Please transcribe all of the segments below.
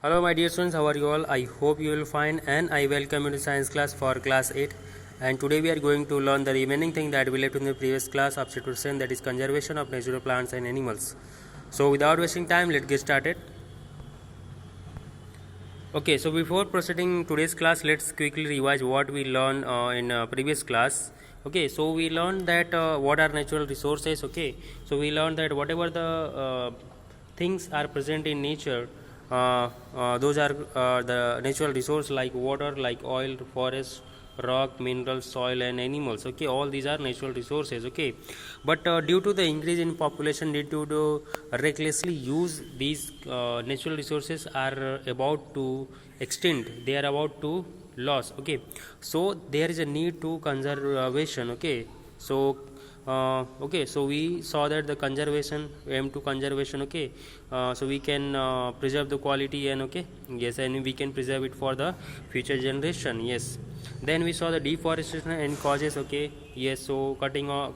Hello my dear students, how are you all? I hope you will fine and I welcome you to science class for class 8, and today we are going to learn the remaining thing that we left in the previous class of chapter 7, that is conservation of natural plants and animals. So without wasting time, let's get started. Okay, so before proceeding today's class, let's quickly revise what we learned in previous class. Okay, so we learned that what are natural resources. Okay, so we learned that whatever the things are present in nature, those are the natural resource like water, like oil, forest, rock, minerals, soil and animals. Okay, all these are natural resources. Okay, but due to the increase in population, due to the recklessly use, these natural resources are about to extinct, they are about to loss. Okay, so there is a need to conservation. Okay, so okay, so we saw that the conservation, aim to conservation. Okay, so we can preserve the quality, and okay, yes, and we can preserve it for the future generation. Yes, then we saw the deforestation and causes. Okay, yes, so cutting or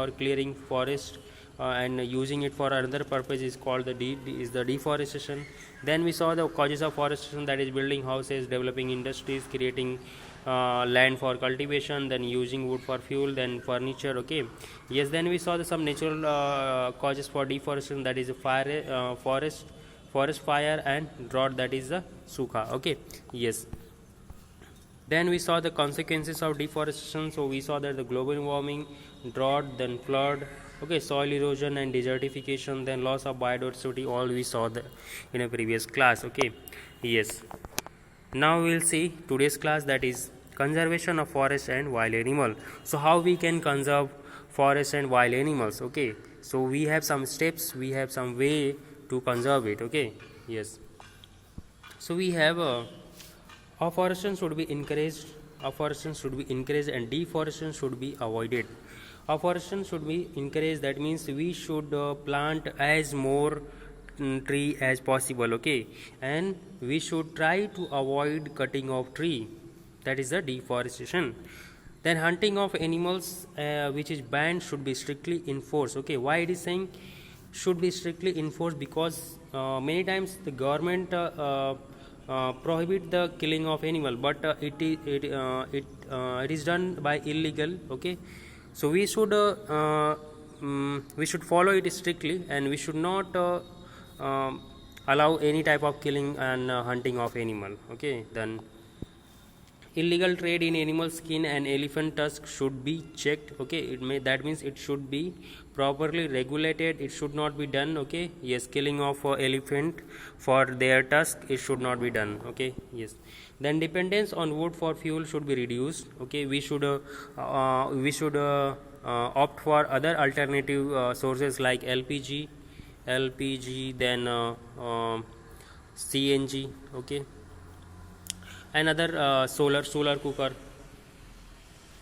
clearing forest and using it for another purpose is called the deforestation. Then we saw the causes of forestation, that is building houses, developing industries, creating land for cultivation, then using wood for fuel, then furniture. Okay, yes, then we saw some natural causes for deforestation, that is fire, forest fire and drought, that is the sukha. Okay, yes, then we saw the consequences of deforestation. So we saw that the global warming, drought, then flood, okay, soil erosion and desertification, then loss of biodiversity, all we saw in a previous class. Okay, yes, now we will see today's class, that is conservation of forest and wild animal. So how we can conserve forest and wild animals? Okay, so we have some steps, we have some way to conserve it. Okay, yes, so we have afforestation should be encouraged, and deforestation should be avoided. Afforestation should be encouraged, that means we should plant as more tree as possible. Okay, and we should try to avoid cutting of tree, that is the deforestation. Then hunting of animals which is banned should be strictly enforced. Okay, why it is saying should be strictly enforced? Because many times the government prohibit the killing of animal, but it is done by illegal. Okay, so we should follow it strictly, and we should not allow any type of killing and hunting of animal. Okay, then illegal trade in animal skin and elephant tusk should be checked. Okay, that means it should be properly regulated, it should not be done. Okay, yes, killing of elephant for their tusk, it should not be done. Okay, yes, then dependence on wood for fuel should be reduced. Okay, we should opt for other alternative sources like LPG, then CNG. Okay, another solar cooker.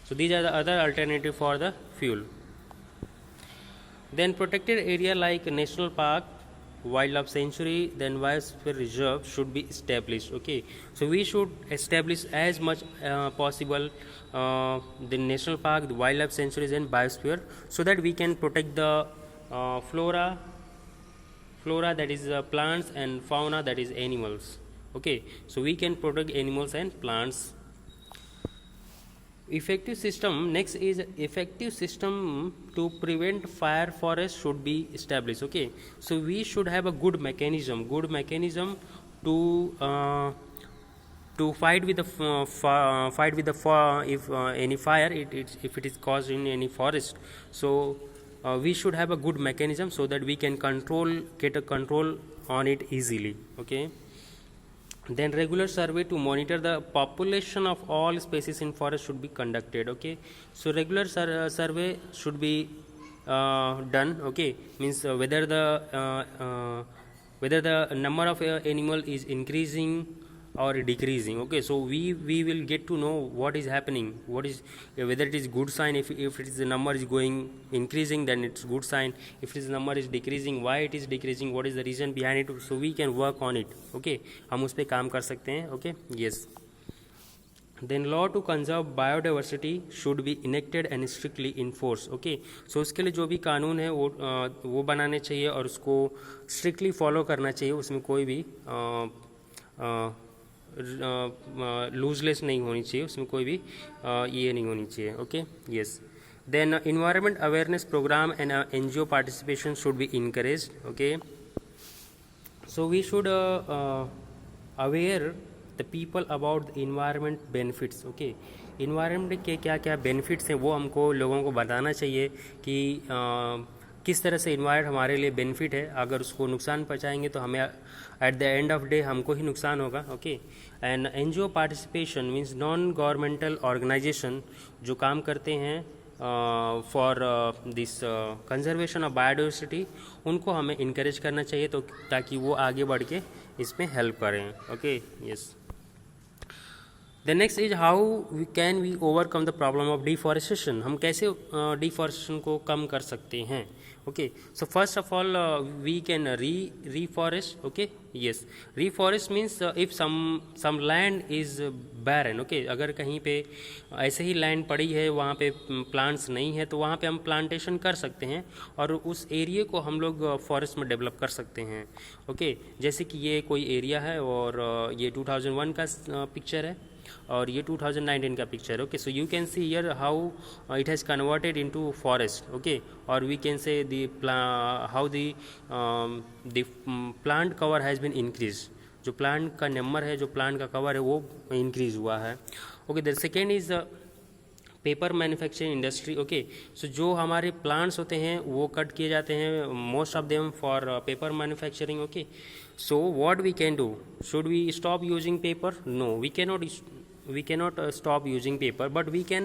So these are the other alternative for the fuel. Then protected area like national park, wildlife sanctuary, then biosphere reserve should be established. Okay, so we should establish as much possible the national park, the wildlife sanctuaries and biosphere, so that we can protect the flora, that is plants, and fauna, that is animals. Okay, so we can protect animals and plants. Effective system, next is effective system to prevent fire forest should be established. Okay, so we should have a good mechanism to fight with the if any fire if it is caused in any forest. So we should have a good mechanism so that we can get a control on it easily. Okay, then regular survey to monitor the population of all species in forest should be conducted. Okay, so regular survey should be done. Okay, means whether the number of animal is increasing or decreasing. Okay, so we will get to know what is happening, whether it is good sign. If it is the number is going increasing, then it's good sign. If its number is decreasing, why it is decreasing, what is the reason behind it, so we can work on it. Okay, हम उस पे काम कर सकते हैं. Okay, yes, then law to conserve biodiversity should be enacted and strictly enforced. Okay, so उसके लिए जो भी कानून है वो बनाने चाहिए और उसको strictly follow करना चाहिए, उसमें कोई भी लूजलेस नहीं होनी चाहिए, उसमें कोई भी ये नहीं होनी चाहिए. Okay, yes. Then environment awareness program and NGO participation should be encouraged. Okay, so we should aware the people about the environment benefits. Okay, environment के क्या क्या benefits हैं वो हमको लोगों को बताना चाहिए कि किस तरह से environment हमारे लिए benefit है. अगर उसको नुकसान पहुँचाएंगे तो हमें at the end of day हमको ही नुकसान होगा. Okay, and NGO participation means non governmental organization जो काम करते हैं for this conservation of biodiversity, उनको हमें इनकरेज करना चाहिए तो ताकि वो आगे बढ़ के इसमें हेल्प करें. Okay, yes. The next is how we can we overcome the problem of deforestation. हम कैसे डिफॉरेस्टेशन को कम कर सकते हैं. Okay, so first of all we can reforest. Okay, yes. reforest means if some land is barren. Okay, अगर कहीं पे ऐसे ही लैंड पड़ी है, वहाँ पे प्लांट्स नहीं है, तो वहाँ पे हम प्लांटेशन कर सकते हैं और उस एरिया को हम लोग फॉरेस्ट में डेवलप कर सकते हैं. ओके, जैसे कि ये कोई एरिया है और ये 2001 का पिक्चर है और ये 2019 का picture. Okay, so you can see here how it has converted into forest. Okay, और we can see how the plant cover has been increase. जो प्लांट का नंबर है, जो प्लांट का कवर है वो इंक्रीज हुआ है. Okay, the second is paper manufacturing industry. Okay, so जो हमारे प्लांट्स होते हैं वो कट किए जाते हैं, most of them for paper manufacturing. Okay, so what we can do, should we stop using paper? No, we cannot stop using paper, but we can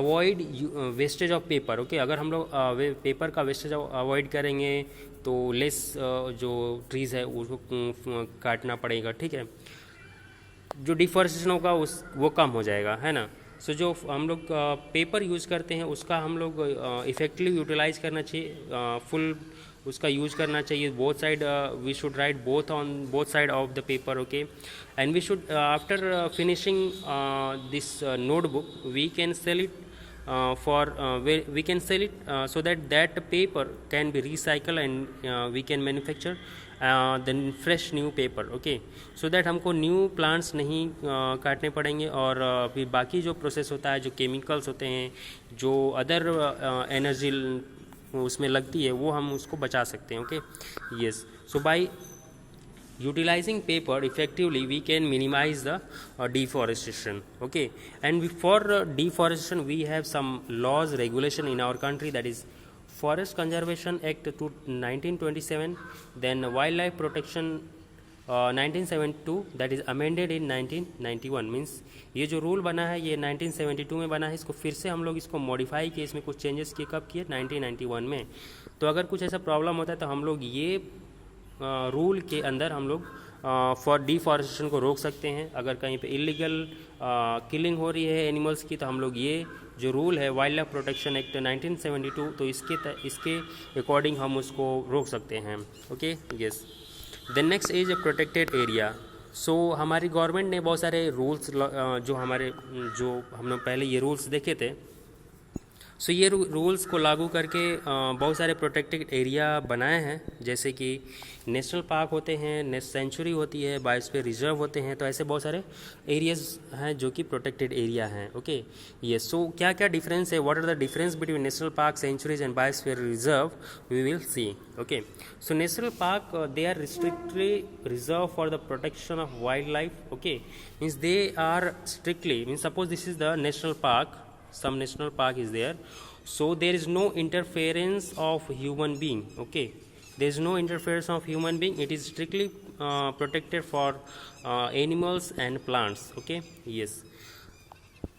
avoid wastage of paper. Okay, अगर हम लोग paper का wastage avoid करेंगे तो less जो trees है उसको काटना पड़ेगा. ठीक है, जो डिफॉरेस्टेशन होगा वो कम हो जाएगा, है ना. सो जो हम लोग पेपर यूज़ करते हैं उसका हम लोग इफेक्टिवली यूटिलाइज करना चाहिए, फुल उसका यूज करना चाहिए. Both side we should write both on both side of the paper. Okay, and we should after finishing this notebook we can sell it for we can sell it so that paper can be recycled and we can manufacture then fresh new paper. Okay, so that हमको new plants नहीं काटने पड़ेंगे और फिर बाकी जो process होता है, जो केमिकल्स होते हैं, जो अदर एनर्जी उसमें लगती है, वो हम उसको बचा सकते हैं. Okay, yes. So by utilizing paper effectively we can minimize the deforestation. Okay, and for deforestation we have some laws, regulation in our country, that is Forest Conservation Act to 1927, then Wildlife Protection 1972 that is amended in 1991. Means ये जो rule बना है ये 1972 में बना है, इसको फिर से हम लोग इसको मॉडिफाई किए, इसमें कुछ चेंजेस किए. कब किए? 1991 में. तो अगर कुछ ऐसा प्रॉब्लम होता है तो हम लोग ये रूल के अंदर हम लोग फॉर डिफॉरेस्टेशन को रोक सकते हैं. अगर कहीं पे इलीगल किलिंग हो रही है एनिमल्स की तो हम लोग ये जो रूल है वाइल्ड लाइफ प्रोटेक्शन एक्ट 1972, तो इसके अकॉर्डिंग हम उसको रोक सकते हैं. Okay, yes. Then next is a protected area. So हमारी गवर्नमेंट ने बहुत सारे रूल्स जो हमने पहले ये रूल्स देखे थे, सो ये रूल्स को लागू करके बहुत सारे प्रोटेक्टेड एरिया बनाए हैं, जैसे कि नेशनल पार्क होते हैं, सेंचुरी होती है, बायोस्फीयर रिजर्व होते हैं. तो ऐसे बहुत सारे एरियाज हैं जो कि प्रोटेक्टेड एरिया हैं. ओके, ये सो क्या क्या डिफरेंस है, what are the difference between national park, sanctuaries and biosphere reserve, we will see. Okay, so national park they are restrictly reserve for the protection of wild life. Okay, means they are strictly, means suppose this is the national park, some national park is there, so there is no interference of human being. Okay, there is no interference of human being, it is strictly protected for animals and plants. Okay, yes.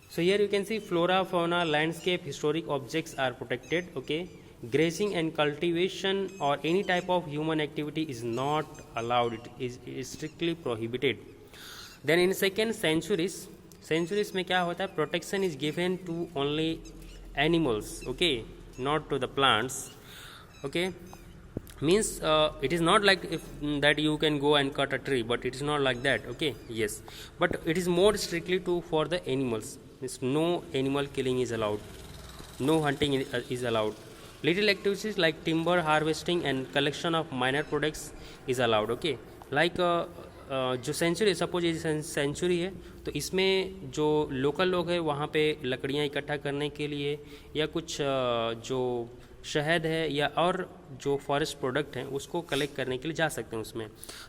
So here you can see flora, fauna, landscape, historic objects are protected. Okay, grazing and cultivation or any type of human activity is not allowed, it is strictly prohibited. Then in second, sanctuaries में क्या होता है, protection is given to only animals. Okay, not to the plants. Okay, means it is not like that you can go and cut a tree, but it is not like that. Okay, yes, but it is more strictly to for the animals. Means no animal killing is allowed, no hunting is allowed. Little activities like timber harvesting and collection of minor products is allowed. Okay, like जो century, suppose ये century है, तो इसमें जो local लोग हैं वहाँ पे लकड़ियाँ इकट्ठा करने के लिए या कुछ जो शहद है या और जो फॉरेस्ट प्रोडक्ट हैं उसको कलेक्ट करने के लिए जा सकते हैं उसमें।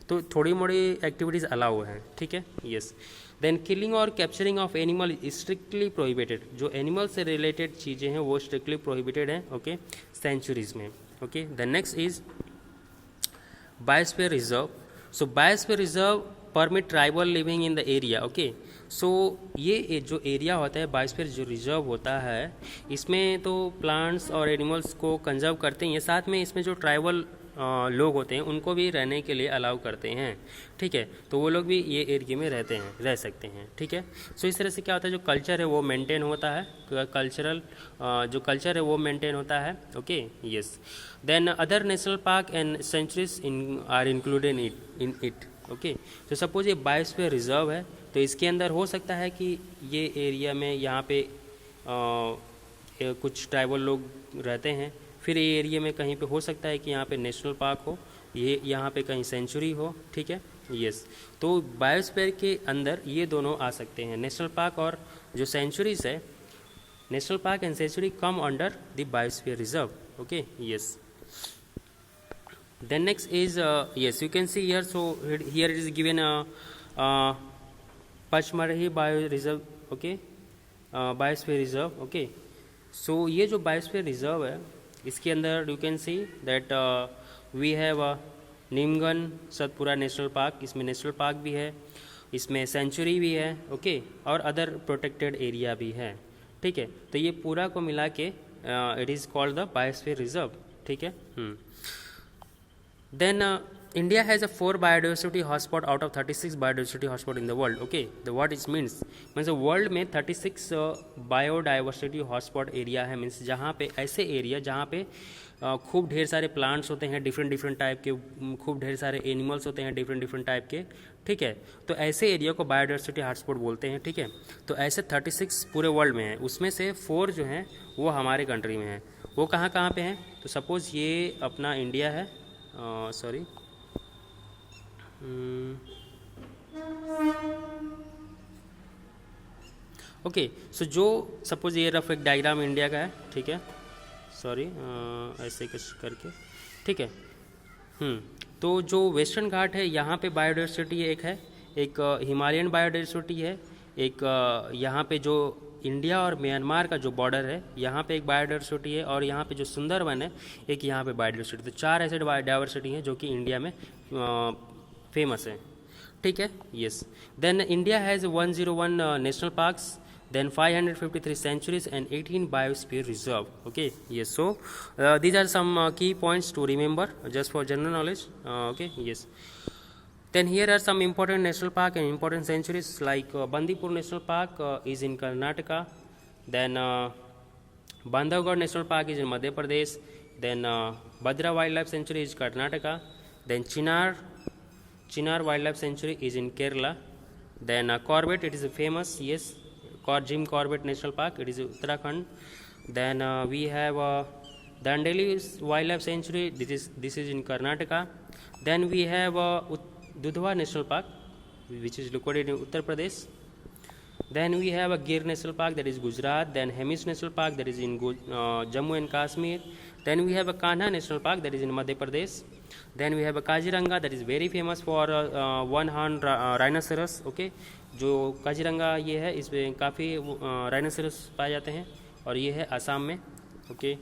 तो थोड़ी मोड़ी एक्टिविटीज़ अलाउ हैं, ठीक है। यस, देन किलिंग और capturing of animal strictly prohibited. जो एनिमल से रिलेटेड चीज़ें हैं वो स्ट्रिक्टली प्रोहिबिटेड हैं, ओके, सेंचुरीज़ में, okay. The next is biosphere reserve. So biosphere reserve permit tribal living in the area, okay. So ये जो एरिया होता है बायोस्फीयर जो रिजर्व होता है, इसमें तो प्लांट्स और एनिमल्स को कंजर्व करते हैं, साथ में इसमें जो ट्राइबल लोग होते हैं उनको भी रहने के लिए अलाउ करते हैं, ठीक है। तो वो लोग भी ये एरिया में रहते हैं, रह सकते हैं, ठीक है। सो इस तरह से क्या होता है, जो कल्चर है वो मेंटेन होता है, कल्चरल जो कल्चर है वो मेंटेन होता है, okay. Yes, then other national park and sanctuaries are included in it, okay. तो सपोज ये बायोस्फीयर रिजर्व है, तो इसके अंदर हो सकता है कि ये एरिया में यहाँ पे कुछ ट्राइबल लोग रहते हैं, फिर ये एरिया में कहीं पे हो सकता है कि यहाँ पे नेशनल पार्क हो, ये यहाँ पे कहीं सेंचुरी हो, ठीक है। यस, तो बायोस्फीयर के अंदर ये दोनों आ सकते हैं, नेशनल पार्क और जो सेंचुरीज है, national park and sanctuary come under the biosphere reserve, okay. Yes, then next is yes, you can see here, so here it is given Pachmarhi bio reserve, okay, biosphere reserve, okay। so ये जो biosphere reserve है इसके अंदर you can see that we have नीमगन Satpura national park, इसमें national park भी है, इसमें सेंचुरी भी है, ओके, और अदर प्रोटेक्टेड एरिया भी है, ठीक है। तो ये पूरा को मिला के it is called the biosphere reserve, ठीक है। Then India has a 4 biodiversity hotspot out of 36 biodiversity hotspot in the world, okay। the what it means the world में 36 biodiversity hotspot area है, मीन्स जहाँ पे ऐसे एरिया जहाँ पे खूब ढेर सारे प्लांट्स होते हैं डिफरेंट टाइप के, खूब ढेर सारे एनिमल्स होते हैं डिफरेंट टाइप के, ठीक है। तो ऐसे एरिया को बायोडाइवर्सिटी हॉटस्पॉट बोलते हैं, ठीक है। तो ऐसे 36 पूरे वर्ल्ड में है, उसमें से 4 जो हैं वो हमारे कंट्री में हैं। वो कहाँ पे हैं, तो सपोज़ ये अपना इंडिया है, सॉरी ओके। सो जो सपोज ये रफ एक डायग्राम इंडिया का है, ठीक है, सॉरी ऐसे कुछ करके, ठीक है। तो जो वेस्टर्न घाट है यहाँ पे बायोडाइवर्सिटी एक है, एक हिमालयन बायोडाइवर्सिटी है, एक यहाँ पे जो इंडिया और म्यांमार का जो बॉर्डर है यहाँ पे एक बायोडाइवर्सिटी है, और यहाँ पे जो सुंदरवन है एक यहाँ पे बायोडाइवर्सिटी। तो 4 ऐसे बायोडाइवर्सिटी हैं जो कि इंडिया में फेमस है, ठीक है। Yes, then India has 101 national parks, then 553 sanctuaries and 18 biosphere reserve, okay। yes, so these are some key points to remember just for general knowledge, okay। yes, then here are some important national park and important sanctuaries like Bandipur National Park is in Karnataka, then Bandhavgarh National Park is in Madhya Pradesh, then Bhadra Wildlife Sanctuary is Karnataka, then Chinar Wildlife Sanctuary is in Kerala, then Corbett, it is famous, yes, Jim Corbett National Park, it is Uttarakhand. Then we have Dandeli Wildlife Sanctuary, this is in Karnataka. Then we have Dudhwa National Park, which is located in Uttar Pradesh. Then we have Gir National Park, that is Gujarat. Then Hemis National Park, that is in Jammu and Kashmir. Then we have Kanha National Park, that is in Madhya Pradesh. Then we have Kaziranga, that is very famous for one-horn rhinoceros, okay। जो काजीरंगा ये है इसमें काफ़ी rhinoceros पाए जाते हैं, और ये है असम में, okay.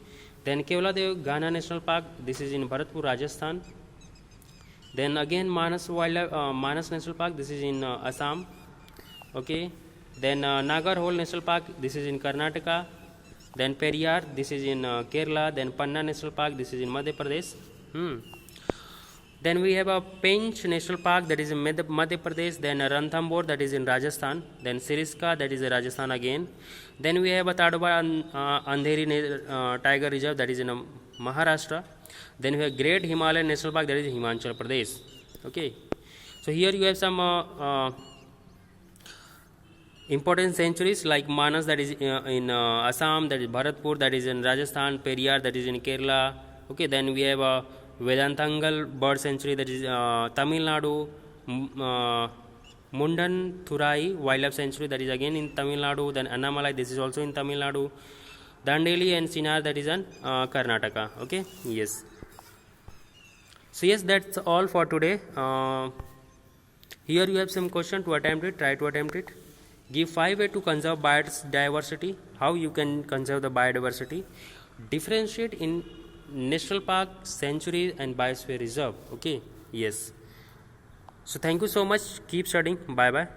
Then Keoladeo Ghana national park, this is in Bharatpur Rajasthan. Then again Manas national park, this is in Assam, okay. Then Nagarhole national park, this is in Karnataka. Then Periyar, this is in Kerala. Then Panna national park, this is in Madhya Pradesh. Then we have a Pench National Park, that is in Madhya Pradesh. Then Ranthambore, that is in Rajasthan. Then Siriska, that is in Rajasthan again. Then we have a Tadoba Andheri Tiger Reserve, that is in Maharashtra. Then we have Great Himalayan National Park, that is in Himachal Pradesh, okay। So here you have some important sanctuaries like Manas, that is in Assam, that is Bharatpur, that is in Rajasthan, Periyar, that is in Kerala, okay। Then we have Vedantangal Bird Sanctuary, that is Tamil Nadu, Mundan-Thurai Wildlife Sanctuary, that is again in Tamil Nadu. Then Annamalai, this is also in Tamil Nadu. Dandeli and Sinnar, that is in Karnataka. Okay, yes. So yes, that's all for today. Here you have some question to attempt it. Try to attempt it. Give 5 ways to conserve biodiversity. How you can conserve the biodiversity. Differentiate in national park, sanctuary and biosphere reserve. Okay, yes. So thank you so much. Keep studying. Bye bye.